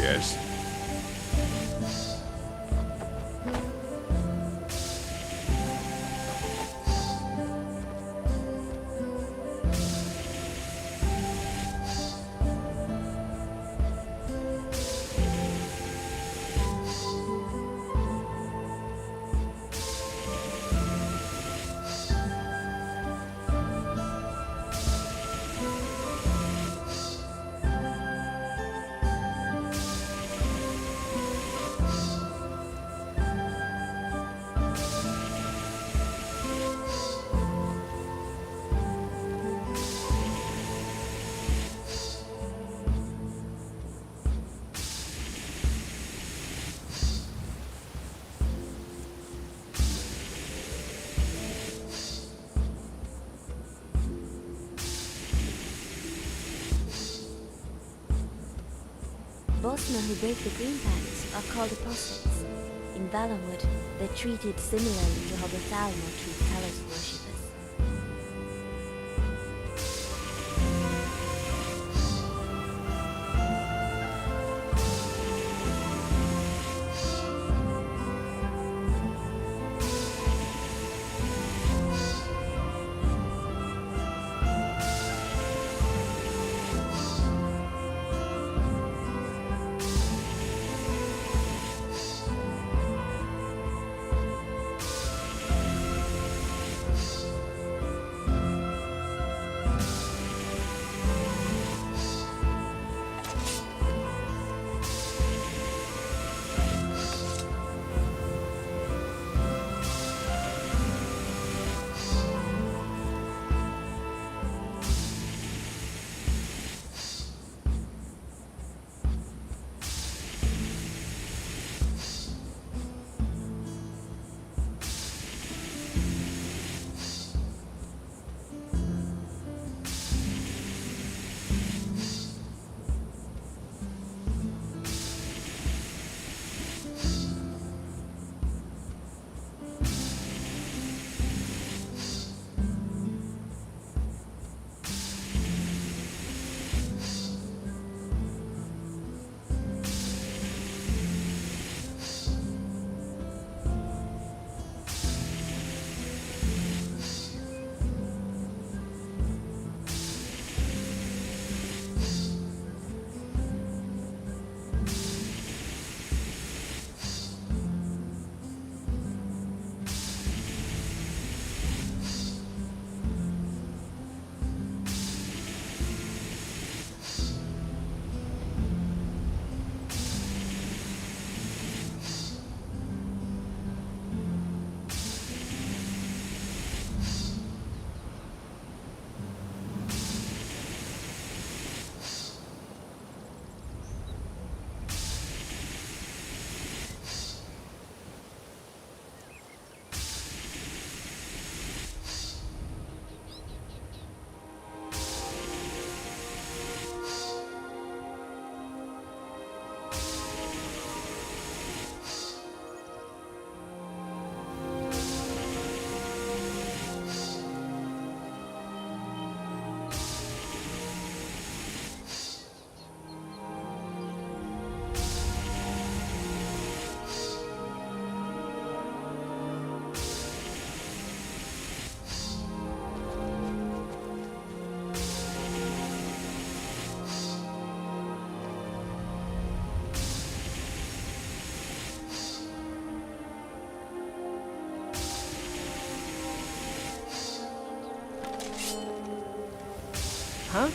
guess. Bosmer who break the green pacts are called apostates. In Valenwood, they're treated similarly to how the Thalmor treat Talos worshippers. Huh?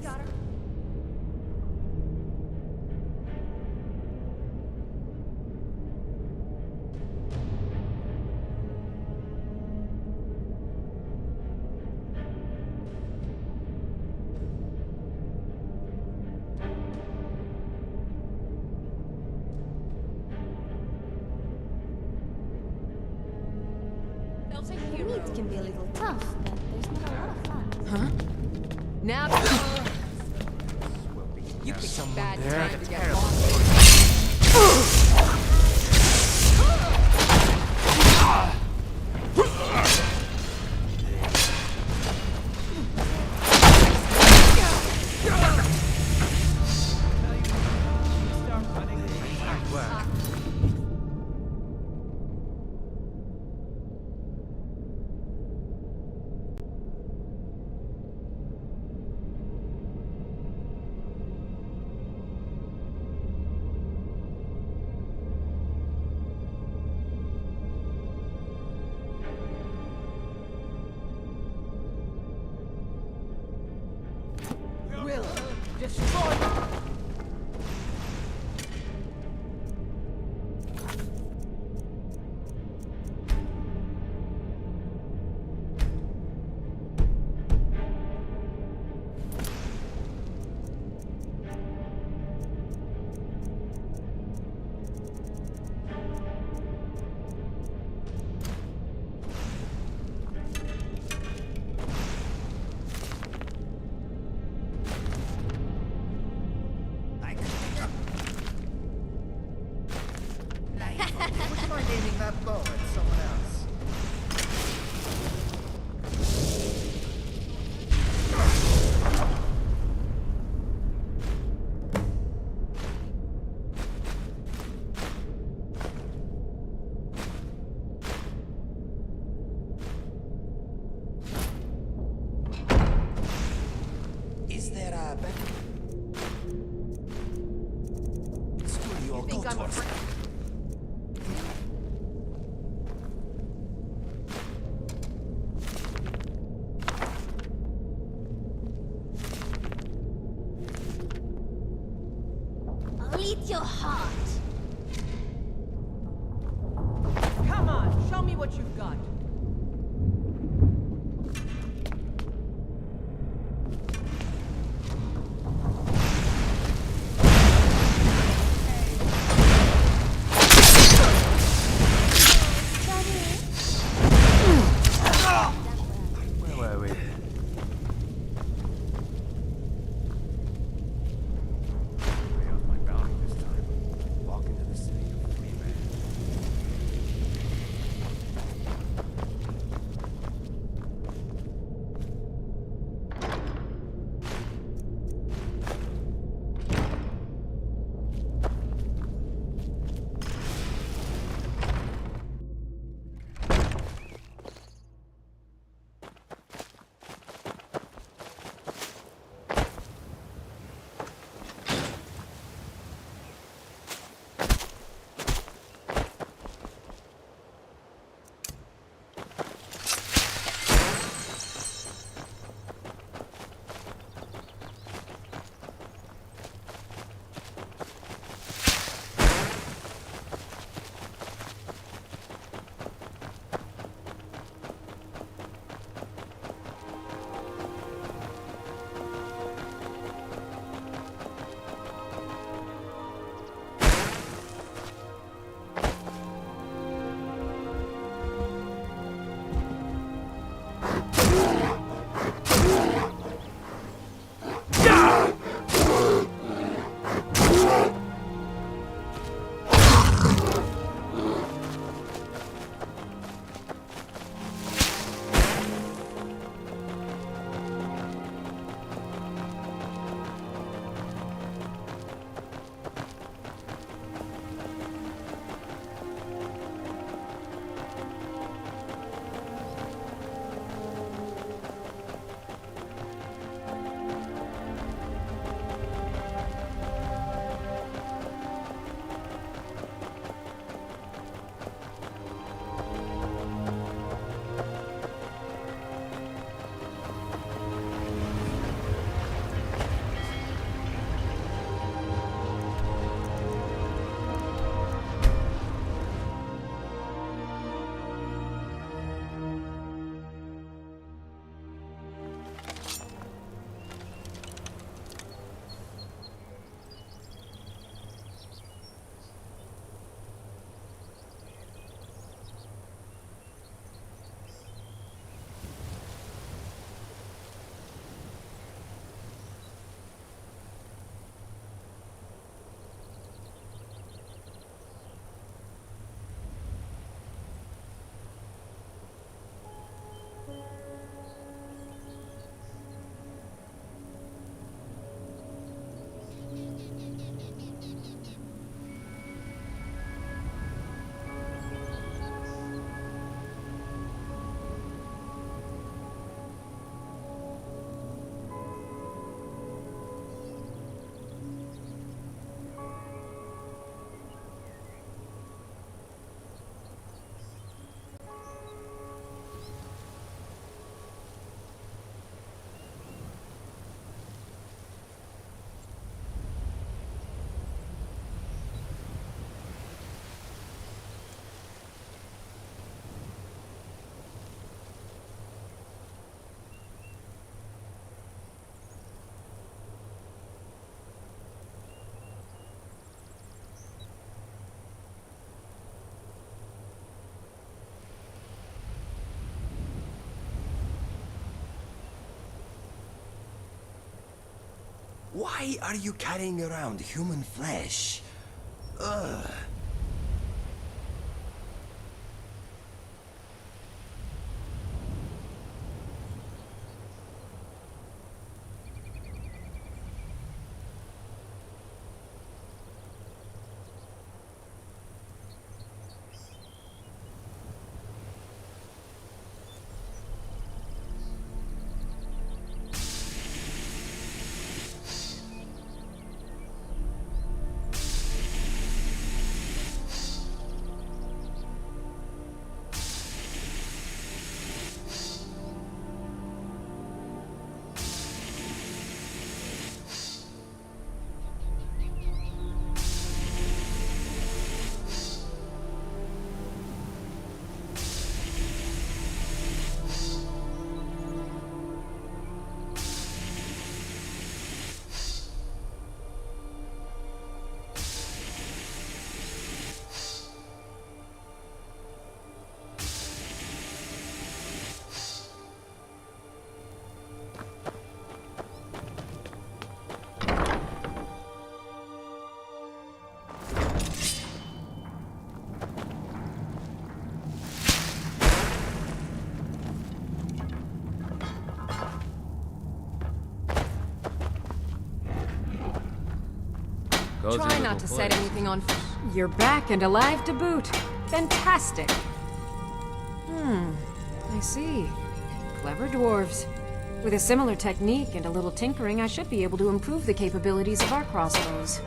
got her. The meat can be a little tough, but there's not a lot of fat. Huh? Now you picked a bad time to get lost. Will destroy them. Would you mind aiming that bow at someone else? Is there a better studio? You think I'm afraid? I'll eat your heart. Come on, show me what you've got. Where were we? Way off my bounty this time. Walk into the city of free man. Why are you carrying around human flesh? Ugh. Try not to set anything on fire. You're back and alive to boot. Fantastic. I see. Clever dwarves. With a similar technique and a little tinkering, I should be able to improve the capabilities of our crossbows.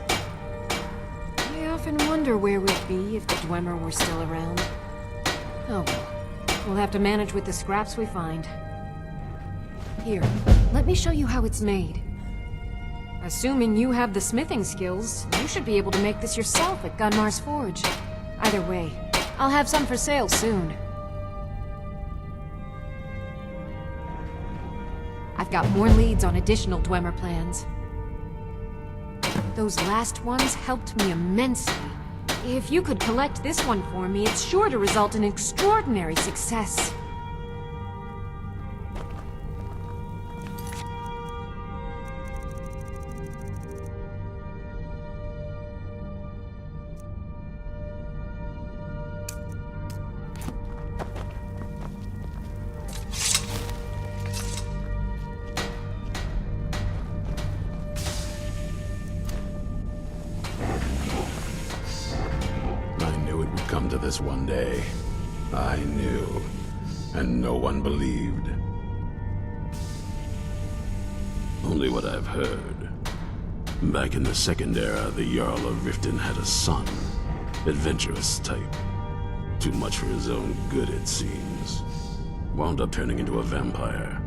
I often wonder where we'd be if the Dwemer were still around. Oh well. We'll have to manage with the scraps we find. Here, let me show you how it's made. Assuming you have the smithing skills, you should be able to make this yourself at Gunmar's Forge. Either way, I'll have some for sale soon. I've got more leads on additional Dwemer plans. Those last ones helped me immensely. If you could collect this one for me, it's sure to result in extraordinary success. Come to this one day. I knew, and no one believed. Only what I've heard. Back in the Second Era, the Jarl of Riften had a son. Adventurous type. Too much for his own good, it seems. Wound up turning into a vampire.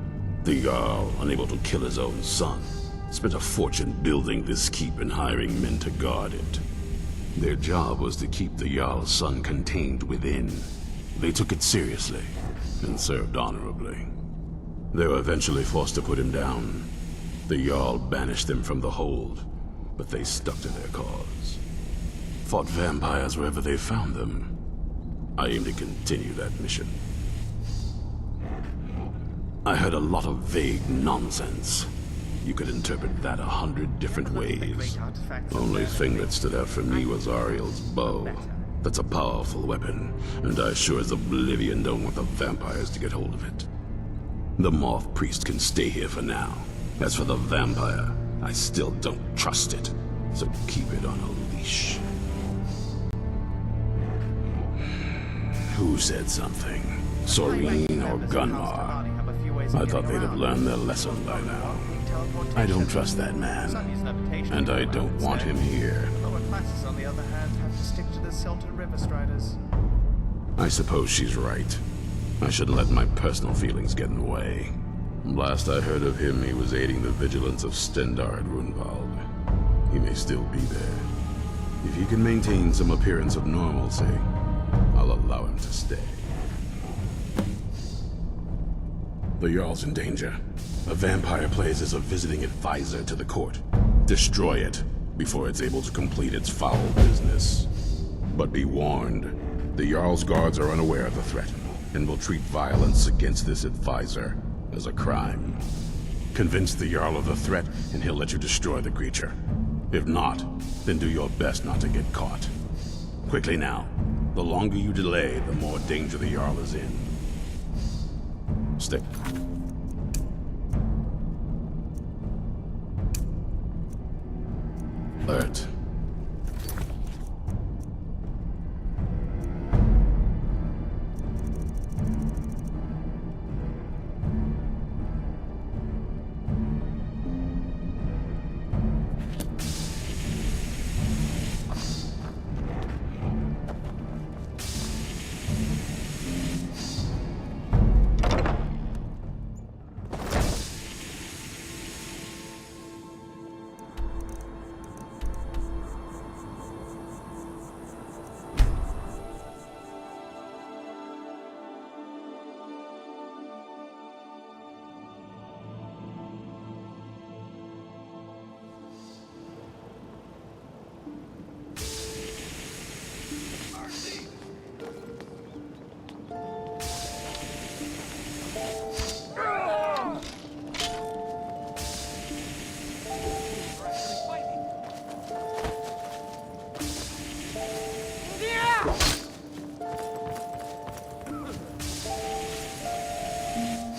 The Jarl, unable to kill his own son, spent a fortune building this keep and hiring men to guard it. Their job was to keep the Jarl's son contained within. They took it seriously, and served honorably. They were eventually forced to put him down. The Jarl banished them from the hold, but they stuck to their cause. Fought vampires wherever they found them. I aim to continue that mission. I heard a lot of vague nonsense. You could interpret that 100 different ways. Only thing that stood out for me was Ariel's bow. That's a powerful weapon, and I sure as oblivion don't want the vampires to get hold of it. The Moth Priest can stay here for now. As for the vampire, I still don't trust it, so keep it on a leash. Who said something? Soreen or Gunmar? I thought they'd have learned their lesson by now. I don't trust that man, and I don't want him here. Lower classes, on the other hand, have to stick to the Celtic River Striders. I suppose she's right. I shouldn't let my personal feelings get in the way. Last I heard of him, he was aiding the vigilance of Stendar at Runvald. He may still be there. If he can maintain some appearance of normalcy, I'll allow him to stay. The Jarl's in danger. A vampire plays as a visiting advisor to the court. Destroy it before it's able to complete its foul business. But be warned, the Jarl's guards are unaware of the threat and will treat violence against this advisor as a crime. Convince the Jarl of the threat, and he'll let you destroy the creature. If not, then do your best not to get caught. Quickly now. The longer you delay, the more danger the Jarl is in. Stay. Alert.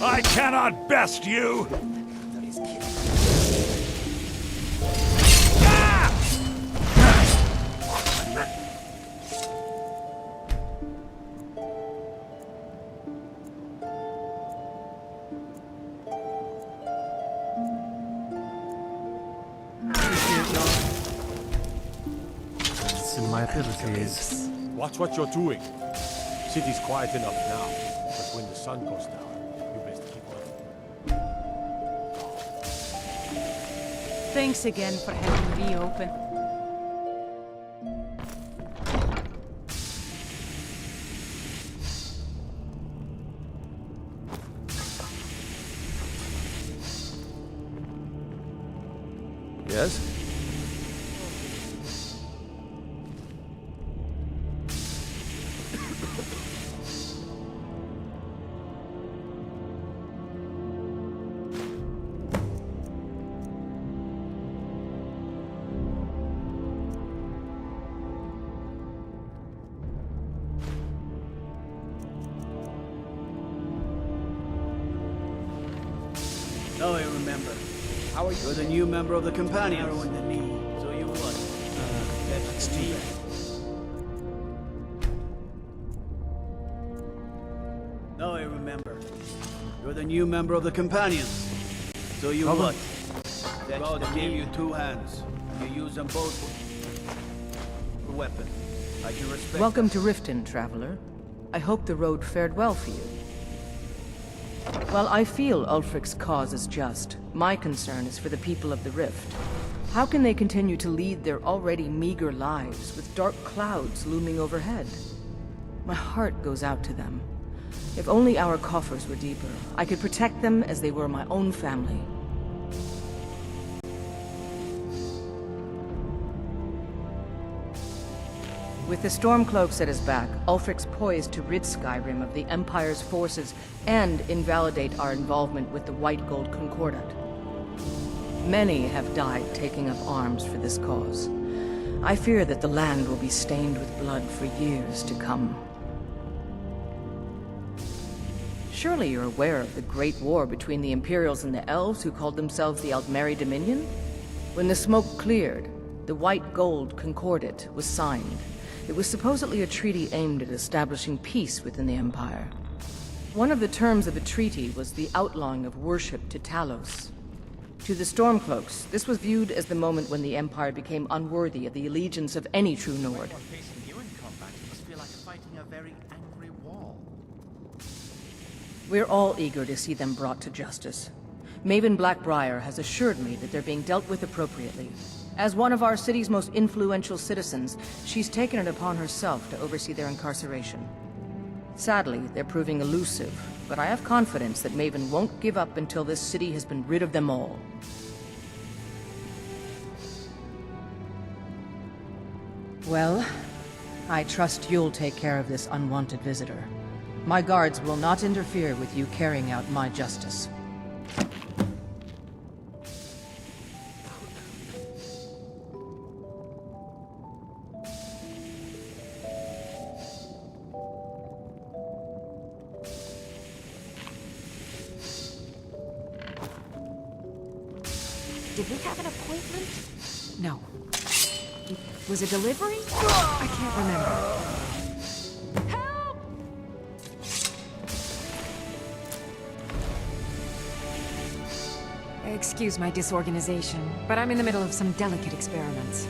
I cannot best you! It's in my abilities. Watch what you're doing. City's quiet enough now, but when the sun goes down, you best keep on. Thanks again for having me open. Yes? Oh, I remember. How are you? You're the new member of the Companions. So you what? That's deep. Oh, I remember. You're the new member of the Companions. So you what? God gave you two hands. You use them both for weapon. I can respect Welcome to Riften, traveler. I hope the road fared well for you. While I feel Ulfric's cause is just, my concern is for the people of the Rift. How can they continue to lead their already meager lives with dark clouds looming overhead? My heart goes out to them. If only our coffers were deeper, I could protect them as they were my own family. With the Stormcloaks at his back, Ulfric's poised to rid Skyrim of the Empire's forces and invalidate our involvement with the White Gold Concordat. Many have died taking up arms for this cause. I fear that the land will be stained with blood for years to come. Surely you're aware of the Great War between the Imperials and the Elves who called themselves the Altmeri Dominion? When the smoke cleared, the White Gold Concordat was signed. It was supposedly a treaty aimed at establishing peace within the Empire. One of the terms of the treaty was the outlawing of worship to Talos. To the Stormcloaks, this was viewed as the moment when the Empire became unworthy of the allegiance of any true Nord. Facing you in combat, it must feel like fighting a very angry wall. We're all eager to see them brought to justice. Maven Blackbriar has assured me that they're being dealt with appropriately. As one of our city's most influential citizens, she's taken it upon herself to oversee their incarceration. Sadly, they're proving elusive, but I have confidence that Maven won't give up until this city has been rid of them all. Well, I trust you'll take care of this unwanted visitor. My guards will not interfere with you carrying out my justice. Did we have an appointment? No. Was it delivery? I can't remember. Help! Excuse my disorganization, but I'm in the middle of some delicate experiments.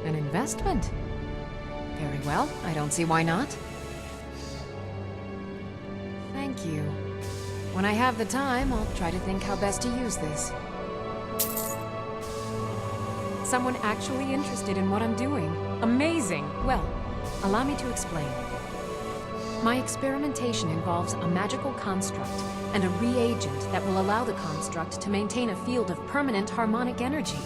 An investment? Very well, I don't see why not. Thank you. When I have the time, I'll try to think how best to use this. Someone actually interested in what I'm doing. Amazing! Well, allow me to explain. My experimentation involves a magical construct and a reagent that will allow the construct to maintain a field of permanent harmonic energy.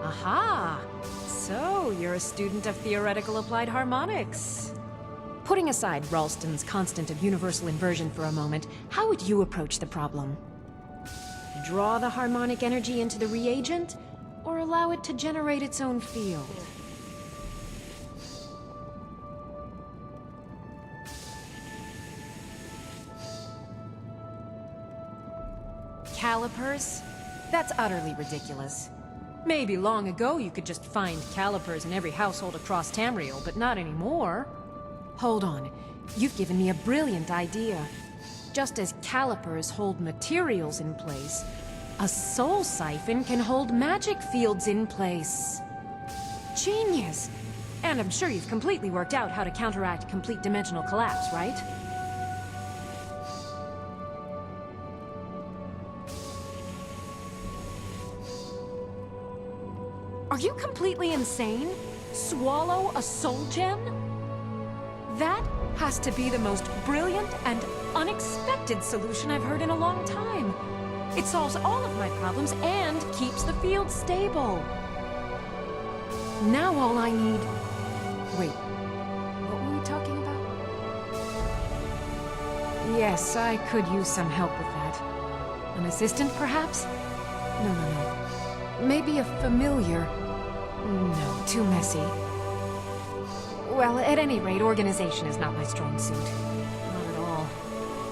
Aha! So, you're a student of theoretical applied harmonics. Putting aside Ralston's constant of universal inversion for a moment, how would you approach the problem? Draw the harmonic energy into the reagent, or allow it to generate its own field? Calipers? That's utterly ridiculous. Maybe long ago you could just find calipers in every household across Tamriel, but not anymore. Hold on. You've given me a brilliant idea. Just as calipers hold materials in place, a soul siphon can hold magic fields in place. Genius! And I'm sure you've completely worked out how to counteract complete dimensional collapse, right? Are you completely insane? Swallow a soul gem? That has to be the most brilliant and unexpected solution I've heard in a long time. It solves all of my problems and keeps the field stable. Now all I need... Wait, what were we talking about? Yes, I could use some help with that. An assistant, perhaps? No. Maybe a familiar. No, too messy. Well, at any rate, organization is not my strong suit. Not at all.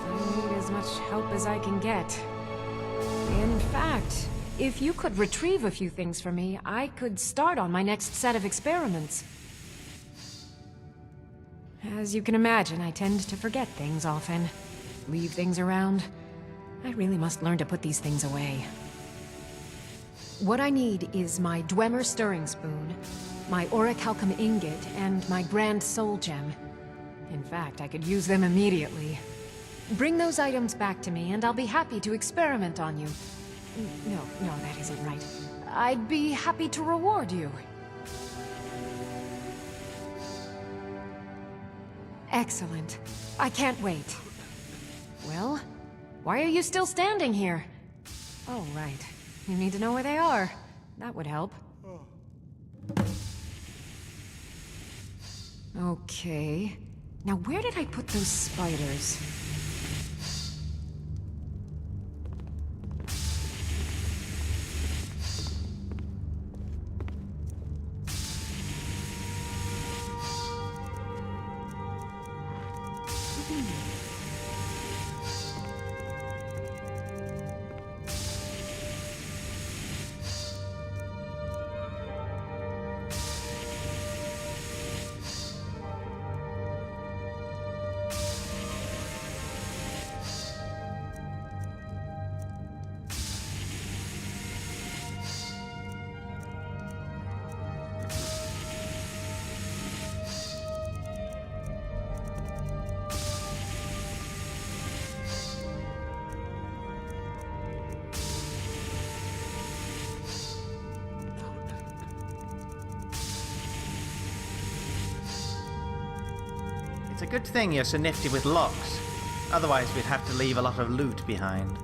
I need as much help as I can get. In fact, if you could retrieve a few things for me, I could start on my next set of experiments. As you can imagine, I tend to forget things often. Leave things around. I really must learn to put these things away. What I need is my Dwemer stirring spoon, my orichalcum ingot, and my Grand Soul Gem. In fact, I could use them immediately. Bring those items back to me, and I'll be happy to experiment on you. No, that isn't right. I'd be happy to reward you. Excellent. I can't wait. Well, why are you still standing here? Oh, right. You need to know where they are. That would help. Okay. Now where did I put those spiders? It's a good thing you're so nifty with locks. Otherwise we'd have to leave a lot of loot behind.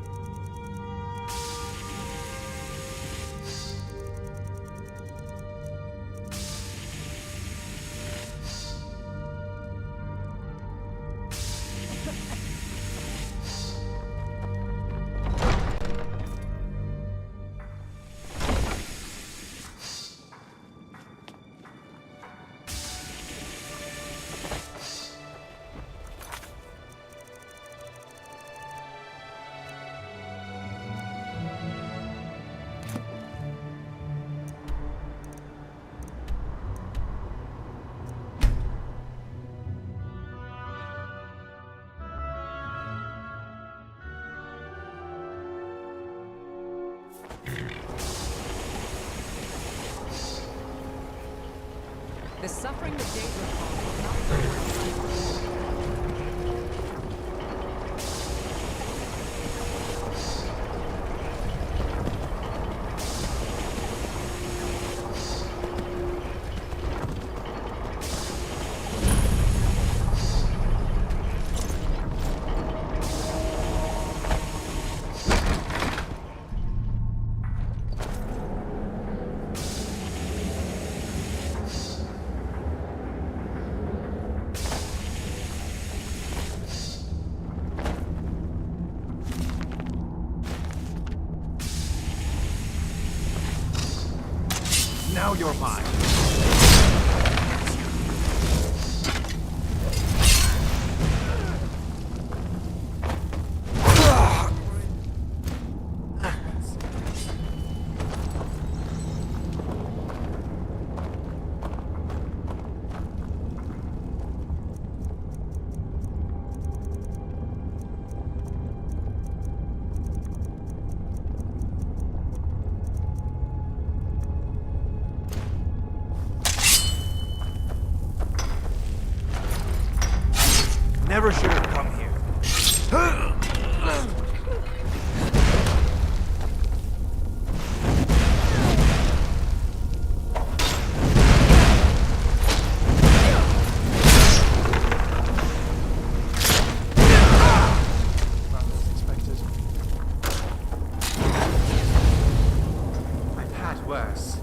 The suffering that Daedra caused will not hurt. Now you're mine. Never should have come here. Not as expected. I've had worse.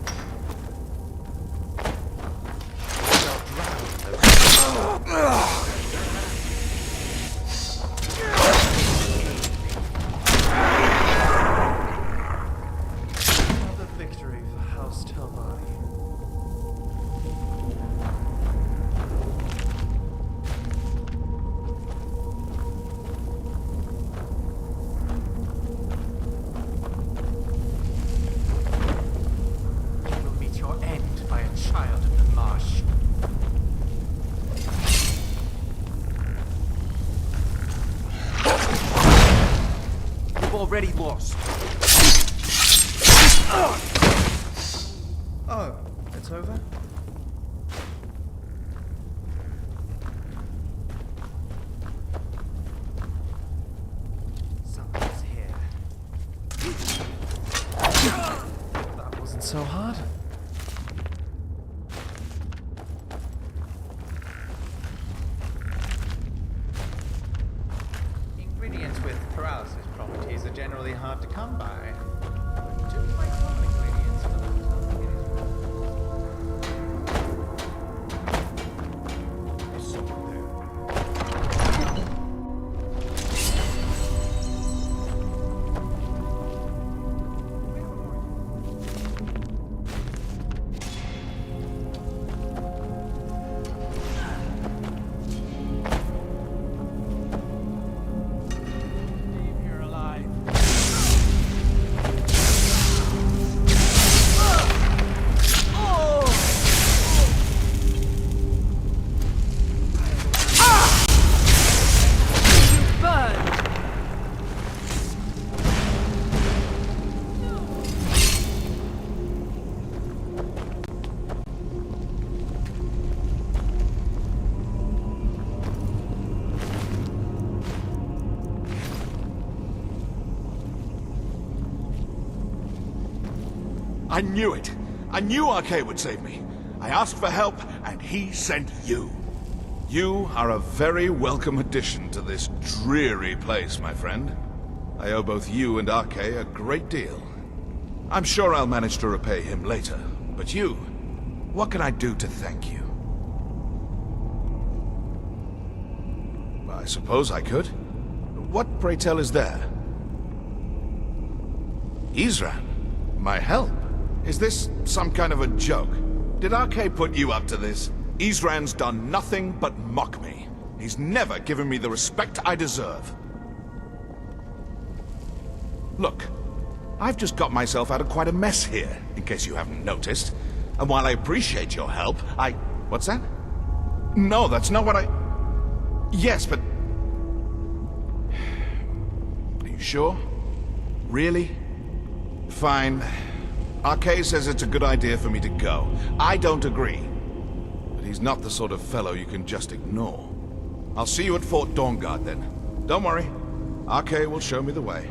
Already lost. Oh, it's over? Something's here. That wasn't so hard. Ingredients with paralysis properties are generally hard to come by. But two quite common ingredients for the There's someone there. I knew it. I knew Arch-Mage would save me. I asked for help, and he sent you. You are a very welcome addition to this dreary place, my friend. I owe both you and Arch-Mage a great deal. I'm sure I'll manage to repay him later. But you, what can I do to thank you? I suppose I could. What, pray tell, is there? Isran, my help? Is this some kind of a joke? Did Arch-Mage put you up to this? Isran's done nothing but mock me. He's never given me the respect I deserve. Look, I've just got myself out of quite a mess here, in case you haven't noticed. And while I appreciate your help, What's that? No, that's not what I... Yes, but... Are you sure? Really? Fine. Arch-Mage says it's a good idea for me to go. I don't agree. he's not the sort of fellow you can just ignore. I'll see you at Fort Dawnguard then. Don't worry, RK will show me the way.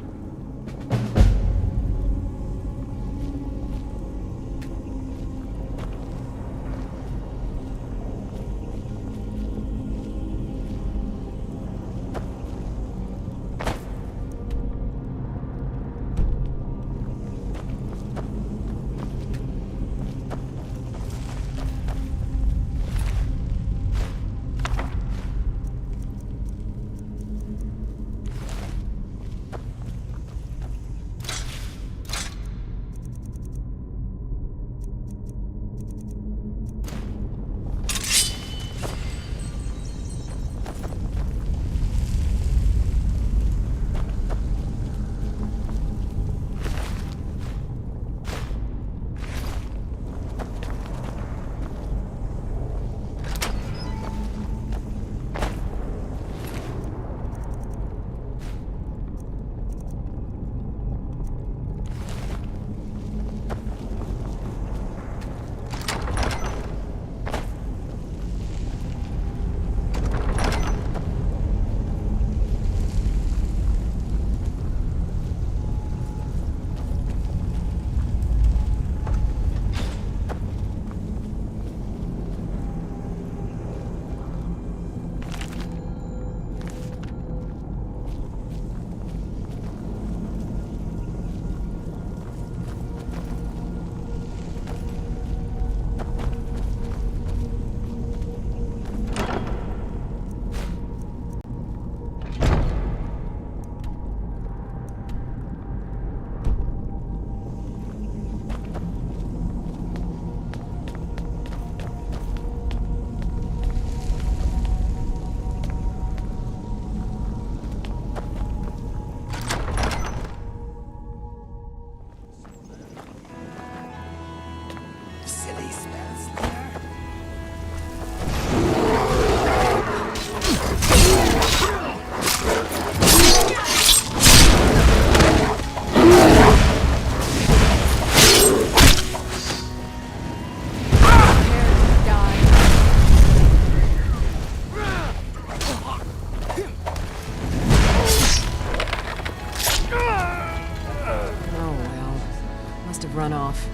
Run off.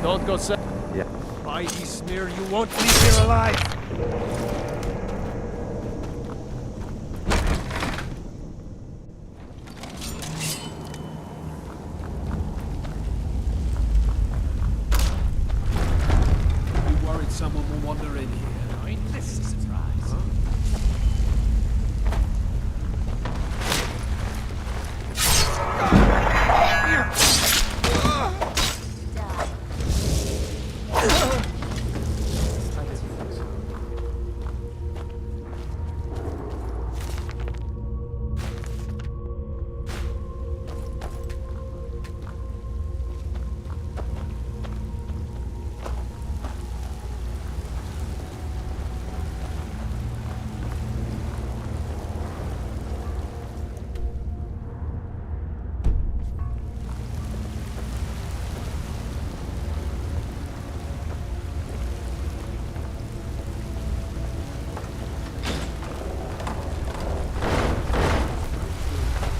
Don't go say. Yeah. By Smear, you won't leave here alive. You worried someone will wander in here? Ain't this a surprise? Huh?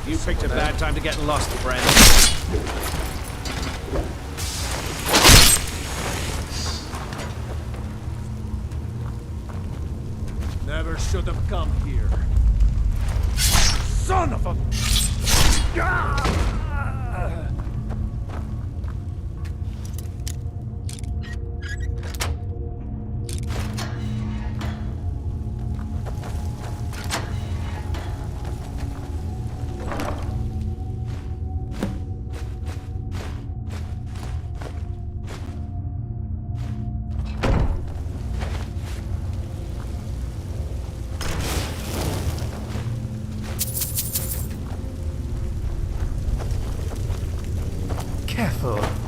You picked a bad time to get lost, friend. Never should have come here. Son of a... Oh.